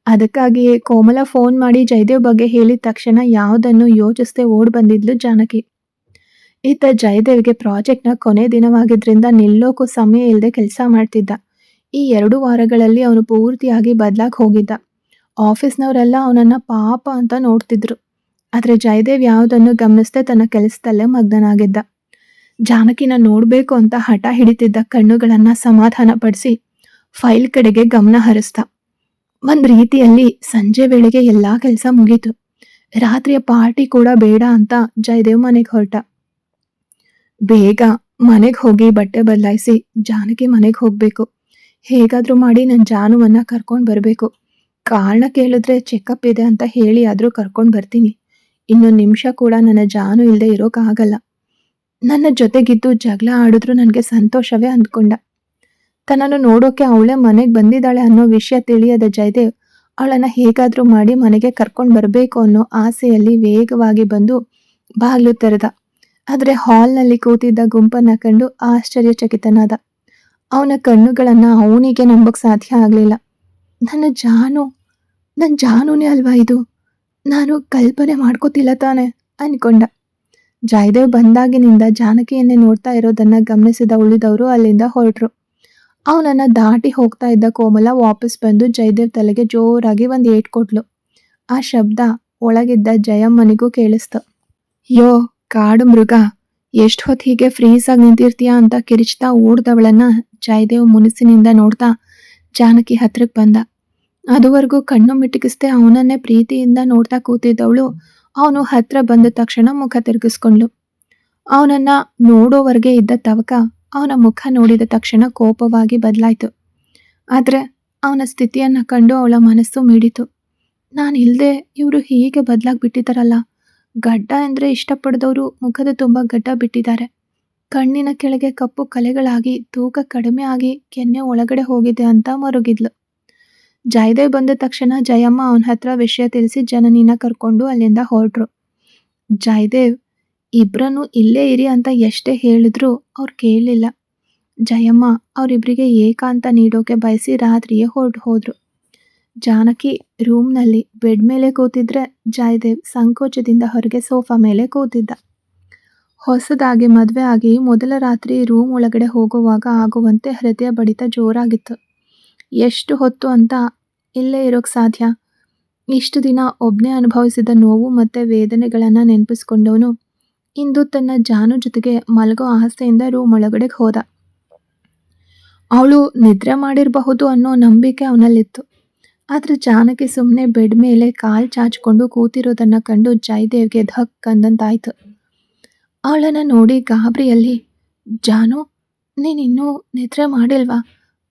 ಅದಕ್ಕಾಗಿಯೇ ಕೋಮಲ ಫೋನ್ ಮಾಡಿ ಜಯದೇವ್ ಬಗ್ಗೆ ಹೇಳಿದ ತಕ್ಷಣ ಯಾವುದನ್ನು ಯೋಚಿಸದೆ ಓಡ್ ಬಂದಿದ್ಲು ಜಾನಕಿ. ಇತ್ತ ಜಯದೇವ್ಗೆ ಪ್ರಾಜೆಕ್ಟ್ನ ಕೊನೆ ದಿನವಾಗಿದ್ರಿಂದ ನಿಲ್ಲೋಕ್ಕೂ ಸಮಯ ಇಲ್ಲದೆ ಕೆಲಸ ಮಾಡ್ತಿದ್ದ. ಈ 2 ವಾರಗಳಲ್ಲಿ ಅವನು ಪೂರ್ತಿಯಾಗಿ ಬದಲಾಗಿ ಹೋಗಿದ್ದ. ಆಫೀಸ್ನವರೆಲ್ಲ ಅವನನ್ನ ಪಾಪ ಅಂತ ನೋಡ್ತಿದ್ರು. ಆದ್ರೆ ಜಯದೇವ್ ಯಾವುದನ್ನು ಗಮನಿಸದೆ ತನ್ನ ಕೆಲಸದಲ್ಲೇ ಮಗ್ನನಾಗಿದ್ದ. ಜಾನಕಿನ ನೋಡ್ಬೇಕು ಅಂತ ಹಠ ಹಿಡಿತಿದ್ದ ಕಣ್ಣುಗಳನ್ನ ಸಮಾಧಾನ ಪಡಿಸಿ ಫೈಲ್ ಕಡೆಗೆ ಗಮನ ಹರಿಸ್ದ. ಒಂದ್ ರೀತಿಯಲ್ಲಿ ಸಂಜೆ ವೇಳೆಗೆ ಎಲ್ಲಾ ಕೆಲಸ ಮುಗೀತು. ರಾತ್ರಿಯ ಪಾರ್ಟಿ ಕೂಡ ಬೇಡ ಅಂತ ಜಯದೇವ್ ಮನೆಗೆ ಹೊರಟ. ಬೇಗ ಮನೆಗೆ ಹೋಗಿ ಬಟ್ಟೆ ಬದಲಾಯಿಸಿ ಜಾನಕಿ ಮನೆಗೆ ಹೋಗ್ಬೇಕು. ಹೇಗಾದ್ರೂ ಮಾಡಿ ನನ್ನ ಜಾನುವನ್ನ ಕರ್ಕೊಂಡು ಬರಬೇಕು. ಕಾರಣ ಕೇಳಿದ್ರೆ ಚೆಕಪ್ ಇದೆ ಅಂತ ಹೇಳಿ ಆದ್ರೂ ಕರ್ಕೊಂಡು ಬರ್ತೀನಿ. ಇನ್ನೊಂದು ನಿಮಿಷ ಕೂಡ ನನ್ನ ಜಾನು ಇಲ್ಲದೆ ಇರೋಕ್ಕಾಗಲ್ಲ. ನನ್ನ ಜೊತೆಗಿದ್ದು ಜಗಳ ಆಡಿದ್ರು ನನಗೆ ಸಂತೋಷವೇ ಅಂದ್ಕೊಂಡ. ತನ್ನನ್ನು ನೋಡೋಕೆ ಅವಳೇ ಮನೆಗೆ ಬಂದಿದ್ದಾಳೆ ಅನ್ನೋ ವಿಷಯ ತಿಳಿಯದ ಜಯದೇವ್ ಅವಳನ್ನ ಹೇಗಾದ್ರೂ ಮಾಡಿ ಮನೆಗೆ ಕರ್ಕೊಂಡು ಬರಬೇಕು ಅನ್ನೋ ಆಸೆಯಲ್ಲಿ ವೇಗವಾಗಿ ಬಂದು ಬಾಗ್ಲು ತೆರೆದ. ಆದ್ರೆ ಹಾಲ್ನಲ್ಲಿ ಕೂತಿದ್ದ ಗುಂಪನ್ನ ಕಂಡು ಆಶ್ಚರ್ಯಚಕಿತನಾದ. ಅವನ ಕಣ್ಣುಗಳನ್ನ ಅವನಿಗೆ ನಂಬಕ್ ಸಾಧ್ಯ ಆಗ್ಲಿಲ್ಲ. ನನ್ನ ಜಾನುನೇ ಅಲ್ವಾ ಇದು? ನಾನು ಕಲ್ಪನೆ ಮಾಡ್ಕೋತಿಲ್ಲ ತಾನೆ ಅನ್ಕೊಂಡ. ಜಯದೇವ್ ಬಂದಾಗಿನಿಂದ ಜಾನಕಿಯನ್ನೇ ನೋಡ್ತಾ ಇರೋದನ್ನ ಗಮನಿಸಿದ ಉಳಿದವರು ಅಲ್ಲಿಂದ ಹೊರಟ್ರು. ಅವನನ್ನ ದಾಟಿ ಹೋಗ್ತಾ ಇದ್ದ ಕೋಮಲ ವಾಪಸ್ ಬಂದು ಜಯದೇವ್ ತಲೆಗೆ ಜೋರಾಗಿ ಒಂದ್ ಏಟ್ ಕೊಟ್ಲು. ಆ ಶಬ್ದ ಒಳಗಿದ್ದ ಜಯಮ್ಮನಿಗೂ ಕೇಳಿಸ್ತು. ಯೋ ಕಾಡು ಮೃಗ, ಎಷ್ಟು ಹೊತ್ತು ಹೀಗೆ ಫ್ರೀಸ್ ಆಗಿ ನಿಂತಿರ್ತೀಯ ಅಂತ ಕಿರಿಚ್ತಾ ಓಡ್ದವಳನ್ನ ಜಯದೇವ್ ಮುನಿಸಿನಿಂದ ನೋಡ್ತಾ ಜಾನಕಿ ಹತ್ರಕ್ಕೆ ಬಂದ. ಅದುವರೆಗೂ ಕಣ್ಣು ಮಿಟುಕಿಸ್ದೆ ಅವನನ್ನೇ ಪ್ರೀತಿಯಿಂದ ನೋಡ್ತಾ ಕೂತಿದ್ದವಳು ಅವನು ಹತ್ರ ಬಂದ ತಕ್ಷಣ ಮುಖ ತಿರುಗಿಸ್ಕೊಂಡ್ಲು. ಅವನನ್ನ ನೋಡೋವರೆಗೆ ಇದ್ದ ತವಕ ಅವನ ಮುಖ ನೋಡಿದ ತಕ್ಷಣ ಕೋಪವಾಗಿ ಬದಲಾಯ್ತು. ಆದ್ರೆ ಅವನ ಸ್ಥಿತಿಯನ್ನ ಕಂಡು ಅವಳ ಮನಸ್ಸು ಮೀಡಿತು. ನಾನಿಲ್ದೆ ಇವರು ಹೀಗೆ ಬದಲಾಗಿ ಬಿಟ್ಟಿದ್ದಾರಲ್ಲ. ಗಡ್ಡ ಅಂದ್ರೆ ಇಷ್ಟಪಡದವರು ಮುಖದ ತುಂಬ ಗಡ್ಡ ಬಿಟ್ಟಿದ್ದಾರೆ. ಕಣ್ಣಿನ ಕೆಳಗೆ ಕಪ್ಪು ಕಲೆಗಳಾಗಿ ತೂಕ ಕಡಿಮೆ ಆಗಿ ಕೆನ್ನೆ ಒಳಗಡೆ ಹೋಗಿದೆ ಅಂತ ಮರುಗಿದ್ಲು. ಜಯದೇವ್ ಬಂದ ತಕ್ಷಣ ಜಯಮ್ಮ ಅವನ ಹತ್ರ ವಿಷಯ ತಿಳಿಸಿ ಜನನಿನ ಕರ್ಕೊಂಡು ಅಲ್ಲಿಂದ ಹೊರಟ್ರು. ಜಯದೇವ್ ಇಬ್ರನ್ನು ಇಲ್ಲೇ ಇರಿ ಅಂತ ಎಷ್ಟೇ ಹೇಳಿದ್ರು ಅವ್ರು ಕೇಳಲಿಲ್ಲ. ಜಯಮ್ಮ ಅವರಿಬ್ಬರಿಗೆ ಏಕಾಂತ ನೀಡೋಕೆ ಬಯಸಿ ರಾತ್ರಿಯೇ ಹೊರಟು ಹೋದ್ರು. ಜಾನಕಿ ರೂಮ್ನಲ್ಲಿ ಬೆಡ್ ಮೇಲೆ ಕೂತಿದ್ರೆ ಜಯದೇವ್ ಸಂಕೋಚದಿಂದ ಹೊರಗೆ ಸೋಫಾ ಮೇಲೆ ಕೂತಿದ್ದ. ಹೊಸದಾಗಿ ಮದುವೆ ಆಗಿ ಮೊದಲ ರಾತ್ರಿ ರೂಮ್ ಒಳಗಡೆ ಹೋಗುವಾಗ ಆಗುವಂತೆ ಹೃದಯ ಬಡಿತ ಜೋರಾಗಿತ್ತು. ಎಷ್ಟು ಹೊತ್ತು ಅಂತ ಇಲ್ಲೇ ಇರೋಕ್ಕೆ ಸಾಧ್ಯ? ಇಷ್ಟು ದಿನ ಒಬ್ಬನೇ ಅನುಭವಿಸಿದ ನೋವು ಮತ್ತು ವೇದನೆಗಳನ್ನು ನೆನಪಿಸ್ಕೊಂಡವನು ಇಂದು ತನ್ನ ಜಾನು ಜೊತೆಗೆ ಮಲಗೋ ಆಸೆಯಿಂದ ರೂಮ್ ಒಳಗಡೆ ಹೋದ. ಅವಳು ನಿದ್ರೆ ಮಾಡಿರಬಹುದು ಅನ್ನೋ ನಂಬಿಕೆ ಅವನಲ್ಲಿತ್ತು. ಆದ್ರೆ ಜಾನಕಿ ಸುಮ್ಮನೆ ಬೆಡ್ ಮೇಲೆ ಕಾಲ್ ಚಾಚ್ಕೊಂಡು ಕೂತಿರೋದನ್ನ ಕಂಡು ಜಯದೇವ್ಗೆ ಧಕ್ ಅಂದಂತಾಯ್ತು. ಅವಳನ್ನ ನೋಡಿ ಗಾಬರಿಯಲ್ಲಿ, ಜಾನು, ನೀನಿನ್ನೂ ನಿದ್ರೆ ಮಾಡಿಲ್ವಾ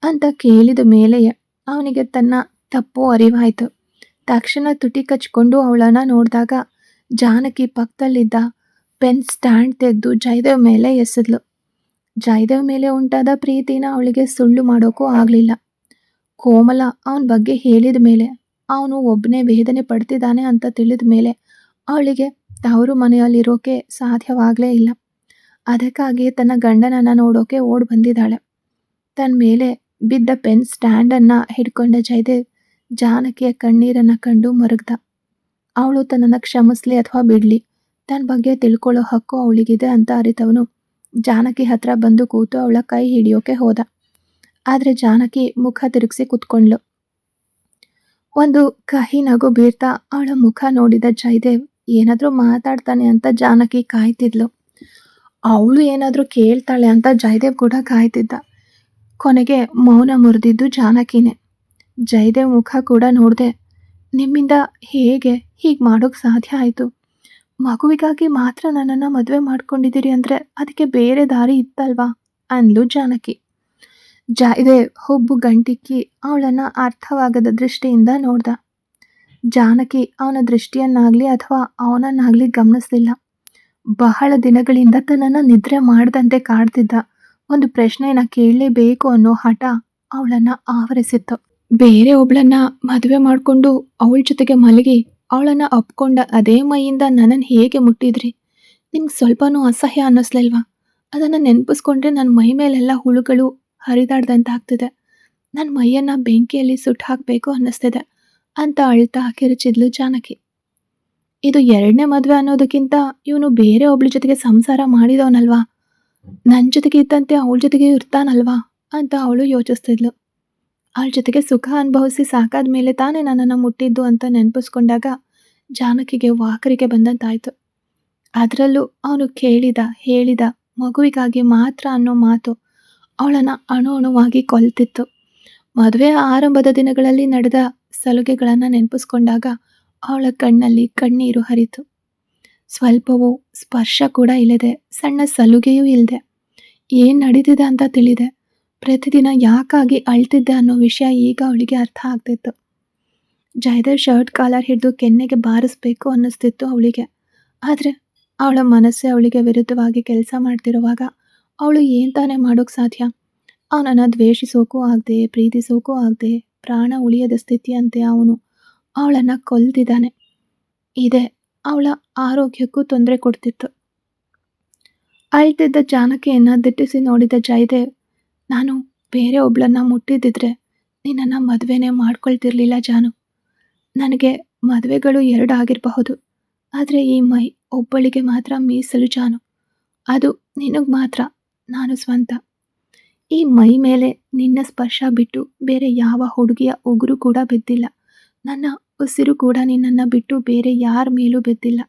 ಅಂತ ಕೇಳಿದ ಮೇಲೆಯೇ ಅವನಿಗೆ ತನ್ನ ತಪ್ಪು ಅರಿವಾಯ್ತು. ತಕ್ಷಣ ತುಟಿ ಕಚ್ಕೊಂಡು ಅವಳನ್ನ ನೋಡಿದಾಗ ಜಾನಕಿ ಪಕ್ಕದಲ್ಲಿದ್ದ ಪೆನ್ ಸ್ಟ್ಯಾಂಡ್ ತೆಗೆದು ಜಯದೇವ್ ಮೇಲೆ ಎಸೆದ್ಲು. ಜಯದೇವ್ ಮೇಲೆ ಉಂಟಾದ ಪ್ರೀತಿನ ಅವಳಿಗೆ ಸುಳ್ಳು ಮಾಡೋಕ್ಕೂ ಆಗಲಿಲ್ಲ. ಕೋಮಲ ಅವನ ಬಗ್ಗೆ ಹೇಳಿದ ಮೇಲೆ, ಅವನು ಒಬ್ಬನೇ ವೇದನೆ ಪಡ್ತಿದ್ದಾನೆ ಅಂತ ತಿಳಿದ ಮೇಲೆ ಅವಳಿಗೆ ತವರು ಮನೆಯಲ್ಲಿರೋಕೆ ಸಾಧ್ಯವಾಗಲೇ ಇಲ್ಲ. ಅದಕ್ಕಾಗಿ ತನ್ನ ಗಂಡನನ್ನು ನೋಡೋಕೆ ಓಡಿ ಬಂದಿದ್ದಾಳೆ. ತನ್ನ ಮೇಲೆ ಬಿದ್ದ ಪೆನ್ ಸ್ಟ್ಯಾಂಡನ್ನು ಹಿಡ್ಕೊಂಡ ಜಯದೇವ್ ಜಾನಕಿಯ ಕಣ್ಣೀರನ್ನು ಕಂಡು ಮರುಗ್ದ. ಅವಳು ತನ್ನನ್ನು ಕ್ಷಮಿಸ್ಲಿ ಅಥವಾ ಬಿಡಲಿ, ತನ್ನ ಬಗ್ಗೆ ತಿಳ್ಕೊಳ್ಳೋ ಹಕ್ಕು ಅವಳಿಗಿದೆ ಅಂತ ಅರಿತವನು ಜಾನಕಿ ಹತ್ರ ಬಂದು ಕೂತು ಅವಳ ಕೈ ಹಿಡಿಯೋಕೆ ಹೋದ. ಆದರೆ ಜಾನಕಿ ಮುಖ ತಿರುಗಿಸಿ ಕೂತ್ಕೊಂಡ್ಳು. ಒಂದು ಕಹಿ ನಗು ಬೀರ್ತಾ ಅವಳ ಮುಖ ನೋಡಿದ ಜಯದೇವ್ ಏನಾದರೂ ಮಾತಾಡ್ತಾನೆ ಅಂತ ಜಾನಕಿ ಕಾಯ್ತಿದ್ಲು. ಅವಳು ಏನಾದರೂ ಕೇಳ್ತಾಳೆ ಅಂತ ಜಯದೇವ್ ಕೂಡ ಕಾಯ್ತಿದ್ದ. ಕೊನೆಗೆ ಮೌನ ಮುರಿದಿದ್ದು ಜಾನಕಿನೇ. ಜಯದೇವ್ ಮುಖ ಕೂಡ ನೋಡಿದೆ. ನಿಮ್ಮಿಂದ ಹೇಗೆ ಹೀಗೆ ಮಾಡೋಕ್ಕೆ ಸಾಧ್ಯ ಆಯಿತು? ಮಗುವಿಗಾಗಿ ಮಾತ್ರ ನನ್ನನ್ನು ಮದುವೆ ಮಾಡ್ಕೊಂಡಿದ್ದೀರಿ ಅಂದರೆ ಅದಕ್ಕೆ ಬೇರೆ ದಾರಿ ಇತ್ತಲ್ವಾ ಅಂದ್ಲು ಜಾನಕಿ. ಜಯದೇವ್ ಹುಬ್ಬು ಗಂಟಿಕ್ಕಿ ಅವಳನ್ನು ಅರ್ಥವಾಗದ ದೃಷ್ಟಿಯಿಂದ ನೋಡ್ದ. ಜಾನಕಿ ಅವನ ದೃಷ್ಟಿಯನ್ನಾಗಲಿ ಅಥವಾ ಅವನನ್ನಾಗಲಿ ಗಮನಿಸಲಿಲ್ಲ. ಬಹಳ ದಿನಗಳಿಂದ ತನ್ನನ್ನು ನಿದ್ರೆ ಮಾಡದಂತೆ ಕಾಡ್ತಿದ್ದ ಒಂದು ಪ್ರಶ್ನೆನ ಕೇಳಲೇಬೇಕು ಅನ್ನೋ ಹಠ ಅವಳನ್ನು ಆವರಿಸಿತ್ತು. ಬೇರೆ ಒಬ್ಳನ್ನ ಮದುವೆ ಮಾಡಿಕೊಂಡು ಅವಳ ಜೊತೆಗೆ ಮಲಗಿ ಅವಳನ್ನು ಅಪ್ಕೊಂಡ ಅದೇ ಮೈಯಿಂದ ನನ್ನನ್ನು ಹೇಗೆ ಮುಟ್ಟಿದ್ರಿ? ನಿಮ್ಗೆ ಸ್ವಲ್ಪನೂ ಅಸಹ್ಯ ಅನ್ನಿಸ್ಲಿಲ್ವಾ? ಅದನ್ನು ನೆನಪಿಸ್ಕೊಂಡ್ರೆ ನನ್ನ ಮೈ ಮೇಲೆಲ್ಲ ಹುಳುಗಳು ಹರಿದಾಡ್ದಂತಾಗ್ತಿದೆ. ನನ್ನ ಮೈಯನ್ನು ಬೆಂಕಿಯಲ್ಲಿ ಸುಟ್ಟು ಹಾಕಬೇಕು ಅನ್ನಿಸ್ತಿದೆ ಅಂತ ಅಳ್ತಾ ಕಿರುಚಿದ್ಲು ಜಾನಕಿ. ಇದು ಎರಡನೇ ಮದುವೆ ಅನ್ನೋದಕ್ಕಿಂತ ಇವನು ಬೇರೆ ಒಬ್ಳ ಜೊತೆಗೆ ಸಂಸಾರ ಮಾಡಿದವನಲ್ವಾ, ನನ್ನ ಜೊತೆಗೆ ಇದ್ದಂತೆ ಅವಳ ಜೊತೆಗೆ ಇರ್ತಾನಲ್ವಾ ಅಂತ ಅವಳು ಯೋಚಿಸ್ತಿದ್ಲು. ಅವಳ ಜೊತೆಗೆ ಸುಖ ಅನುಭವಿಸಿ ಸಾಕಾದ ಮೇಲೆ ತಾನೇ ನನ್ನನ್ನು ಮುಟ್ಟಿದ್ದು ಅಂತ ನೆನಪಿಸ್ಕೊಂಡಾಗ ಜಾನಕಿಗೆ ವಾಕರಿಕೆ ಬಂದಂತಾಯ್ತು. ಅದರಲ್ಲೂ ಅವನು ಹೇಳಿದ ಮಗುವಿಗಾಗಿ ಮಾತ್ರ ಅನ್ನೋ ಮಾತು ಅವಳನ್ನು ಅಣು ಅಣುವಾಗಿ ಕೊಲ್ತಿತ್ತು. ಮದುವೆಯ ಆರಂಭದ ದಿನಗಳಲ್ಲಿ ನಡೆದ ಸಲುಗೆಗಳನ್ನು ನೆನಪಿಸ್ಕೊಂಡಾಗ ಅವಳ ಕಣ್ಣಲ್ಲಿ ಕಣ್ಣೀರು ಹರಿತು. ಸ್ವಲ್ಪವೂ ಸ್ಪರ್ಶ ಕೂಡ ಇಲ್ಲದೆ, ಸಣ್ಣ ಸಲುಗೆಯೂ ಇಲ್ಲದೆ ಏನು ನಡೀತಿದೆ ಅಂತ ತಿಳಿದೆ. ಪ್ರತಿದಿನ ಯಾಕಾಗಿ ಅಳ್ತಿದ್ದೆ ಅನ್ನೋ ವಿಷಯ ಈಗ ಅವಳಿಗೆ ಅರ್ಥ ಆಗ್ತಿತ್ತು. ಜಯದೇವ್ ಶರ್ಟ್ ಕಾಲರ್ ಹಿಡಿದು ಕೆನ್ನೆಗೆ ಬಾರಿಸ್ಬೇಕು ಅನ್ನಿಸ್ತಿತ್ತು ಅವಳಿಗೆ. ಆದರೆ ಅವಳ ಮನಸ್ಸೇ ಅವಳಿಗೆ ವಿರುದ್ಧವಾಗಿ ಕೆಲಸ ಮಾಡ್ತಿರುವಾಗ ಅವಳು ಏನು ತಾನೇ ಮಾಡೋಕ್ಕೆ ಸಾಧ್ಯ? ಅವನನ್ನು ದ್ವೇಷಿಸೋಕೂ ಆಗದೆ, ಪ್ರೀತಿಸೋಕೂ ಆಗದೆ, ಪ್ರಾಣ ಉಳಿಯದ ಸ್ಥಿತಿಯಂತೆ ಅವನು ಅವಳನ್ನು ಕೊಲ್ತಿದ್ದಾನೆ. ಇದೇ ಅವಳ ಆರೋಗ್ಯಕ್ಕೂ ತೊಂದರೆ ಕೊಡ್ತಿತ್ತು. ಅಳ್ತಿದ್ದ ಜಾನಕಿಯನ್ನು ದಿಟ್ಟಿಸಿ ನೋಡಿದ ಜಯದೇವ್, ನಾನು ಬೇರೆ ಒಬ್ಳನ್ನ ಮುಟ್ಟಿದ್ದಿದ್ರೆ ನಿನ್ನನ್ನು ಮದುವೆನೇ ಮಾಡ್ಕೊಳ್ತಿರ್ಲಿಲ್ಲ ಜಾನು. ನನಗೆ ಮದುವೆಗಳು 2 ಆಗಿರಬಹುದು, ಆದರೆ ಈ ಮೈ ಒಬ್ಬಳಿಗೆ ಮಾತ್ರ ಮೀಸಲು ಜಾನು. ಅದು ನಿನಗೆ ಮಾತ್ರ, ನಾನು ಸ್ವಂತ. ಈ ಮೈ ಮೇಲೆ ನಿನ್ನ ಸ್ಪರ್ಶ ಬಿಟ್ಟು ಬೇರೆ ಯಾವ ಹುಡುಗಿಯ ಉಗುರು ಕೂಡ ಬಿದ್ದಿಲ್ಲ. ನನ್ನ ಉಸಿರು ಕೂಡ ನಿನ್ನನ್ನು ಬಿಟ್ಟು ಬೇರೆ ಯಾರ ಮೇಲೂ ಬಿದ್ದಿಲ್ಲ.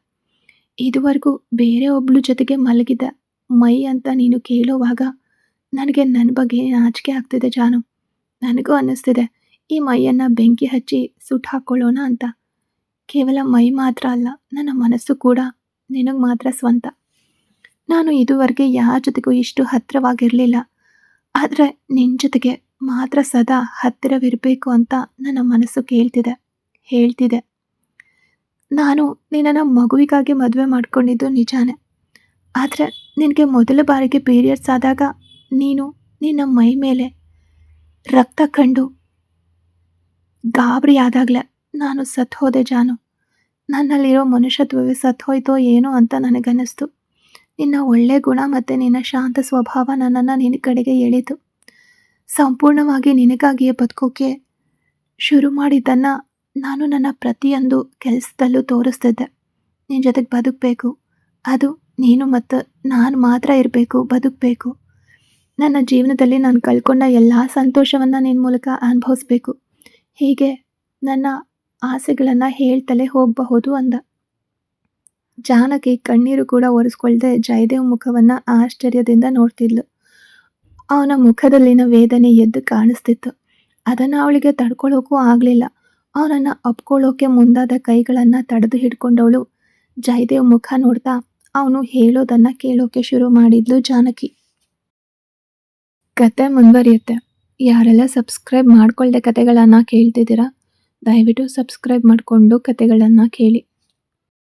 ಇದುವರೆಗೂ ಬೇರೆ ಒಬ್ಳ ಜೊತೆಗೆ ಮಲಗಿದ ಮೈ ಅಂತ ನೀನು ಕೇಳೋವಾಗ ನನಗೆ ನನ್ನ ಬಗ್ಗೆ ನಾಚಿಕೆ ಆಗ್ತಿದೆ ಜಾನು. ನನಗೂ ಅನ್ನಿಸ್ತಿದೆ ಈ ಮೈಯನ್ನು ಬೆಂಕಿ ಹಚ್ಚಿ ಸುಟ್ಟು ಹಾಕ್ಕೊಳ್ಳೋಣ ಅಂತ. ಕೇವಲ ಮೈ ಮಾತ್ರ ಅಲ್ಲ, ನನ್ನ ಮನಸ್ಸು ಕೂಡ ನಿನಗೆ ಮಾತ್ರ ಸ್ವಂತ. ನಾನು ಇದುವರೆಗೆ ಯಾರ ಜೊತೆಗೂ ಇಷ್ಟು ಹತ್ತಿರವಾಗಿರಲಿಲ್ಲ, ಆದರೆ ನಿನ್ನ ಜೊತೆಗೆ ಮಾತ್ರ ಸದಾ ಹತ್ತಿರವಿರಬೇಕು ಅಂತ ನನ್ನ ಮನಸ್ಸು ಹೇಳ್ತಿದೆ. ನಾನು ನಿನ್ನನ್ನು ಮಗುವಿಗಾಗಿ ಮದುವೆ ಮಾಡ್ಕೊಂಡಿದ್ದು ನಿಜಾನೇ, ಆದರೆ ನಿನಗೆ ಮೊದಲ ಬಾರಿಗೆ ಪೀರಿಯಡ್ಸ್ ಆದಾಗ ನೀನು ನಿನ್ನ ಮೈ ಮೇಲೆ ರಕ್ತ ಕಂಡು ಗಾಬರಿ ಆದಾಗಲೇ ನಾನು ಸತ್ತೋದೆ ಜಾನು. ನನ್ನಲ್ಲಿರೋ ಮನುಷ್ಯತ್ವವೇ ಸತ್ತೋಯ್ತೋ ಏನೋ ಅಂತ ನನಗನ್ನಿಸ್ತು. ನಿನ್ನ ಒಳ್ಳೆ ಗುಣ ಮತ್ತು ನಿನ್ನ ಶಾಂತ ಸ್ವಭಾವ ನನ್ನನ್ನು ನಿನ್ನ ಕಡೆಗೆ ಎಳೀತು. ಸಂಪೂರ್ಣವಾಗಿ ನಿನಗಾಗಿಯೇ ಬದುಕೋಕೆ ಶುರು ಮಾಡಿದ್ದನ್ನು ನಾನು ನನ್ನ ಪ್ರತಿಯೊಂದು ಕೆಲಸದಲ್ಲೂ ತೋರಿಸ್ತಿದ್ದೆ. ನಿನ್ನ ಜೊತೆಗೆ ಬದುಕಬೇಕು, ಅದು ನೀನು ಮತ್ತು ನಾನು ಮಾತ್ರ ಇರಬೇಕು, ಬದುಕಬೇಕು. ನನ್ನ ಜೀವನದಲ್ಲಿ ನಾನು ಕಳ್ಕೊಂಡ ಎಲ್ಲ ಸಂತೋಷವನ್ನು ನಿನ್ನ ಮೂಲಕ ಅನುಭವಿಸ್ಬೇಕು. ಹೀಗೆ ನನ್ನ ಆಸೆಗಳನ್ನು ಹೇಳ್ತಲೇ ಹೋಗಬಹುದು ಅಂದ. ಜಾನಕಿ ಕಣ್ಣೀರು ಕೂಡ ಒರೆಸ್ಕೊಳ್ದೆ ಜಯದೇವ್ ಮುಖವನ್ನ ಆಶ್ಚರ್ಯದಿಂದ ನೋಡ್ತಿದ್ಲು. ಅವನ ಮುಖದಲ್ಲಿನ ವೇದನೆ ಎದ್ದು ಕಾಣಿಸ್ತಿತ್ತು. ಅದನ್ನ ಅವಳಿಗೆ ತಡ್ಕೊಳ್ಳೋಕ್ಕೂ ಆಗ್ಲಿಲ್ಲ. ಅವನನ್ನ ಅಪ್ಕೊಳ್ಳೋಕೆ ಮುಂದಾದ ಕೈಗಳನ್ನ ತಡೆದು ಹಿಡ್ಕೊಂಡವಳು ಜಯದೇವ್ ಮುಖ ನೋಡ್ತಾ ಅವನು ಹೇಳೋದನ್ನ ಕೇಳೋಕೆ ಶುರು ಮಾಡಿದ್ಲು ಜಾನಕಿ. ಕತೆ ಮುಂದುವರಿಯುತ್ತೆ. ಯಾರೆಲ್ಲ ಸಬ್ಸ್ಕ್ರೈಬ್ ಮಾಡ್ಕೊಳ್ದೆ ಕತೆಗಳನ್ನ ಕೇಳ್ತಿದ್ದೀರಾ, ದಯವಿಟ್ಟು ಸಬ್ಸ್ಕ್ರೈಬ್ ಮಾಡಿಕೊಂಡು ಕತೆಗಳನ್ನ ಕೇಳಿ.